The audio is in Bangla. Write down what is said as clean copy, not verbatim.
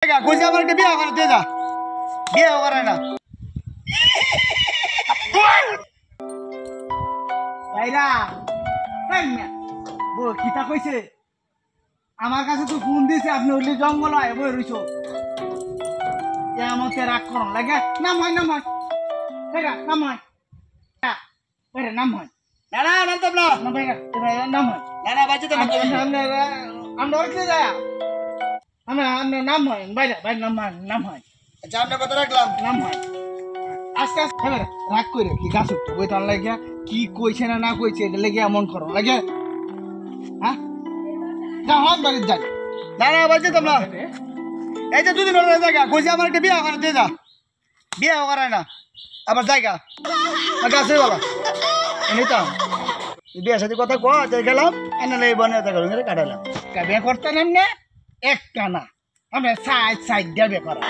কইছে আমার একটা বিয়ে করে যা বিয়ে করে না ভাইরা কিতা কইছে আমার কাছে তো ফোন দিয়েছে আপনি হইলে জঙ্গল হয় বই রইছো আমাকে রাগ করো লাগে নাম হয় নাম হয় নাম হয় নাম হয় না না না তো না না ভাইরা নাম হয় না না বাজে তো না আমরা উঠতে যায় আমরা নাম হয় বাইরে বাইরে নাম হয় আচ্ছা আমরা কথা রাখলাম নাম হয় আস্তে আস্তে রাগ করে কি গাছ উঠতো বই তার লাগে কি কইছে না না কইছে এটা লেগে এমন করো লাগে হ্যাঁ যা হক বাড়ির যাই না না বাজে তো না এই যে দুদিন হলো জায়গা কইছে আমার একটা বিয়ে করে যা বিয়ে করে না আবার জায়গা আগে আছে বাবা এমনি তো বিয়ের সাথে কথা কো যাই গেলাম এনে এই বনে কথা কাটালাম বিয়ে করতে নেমনে একটা না আমরা সাইড সাইড দিয়ে বিয়ে করা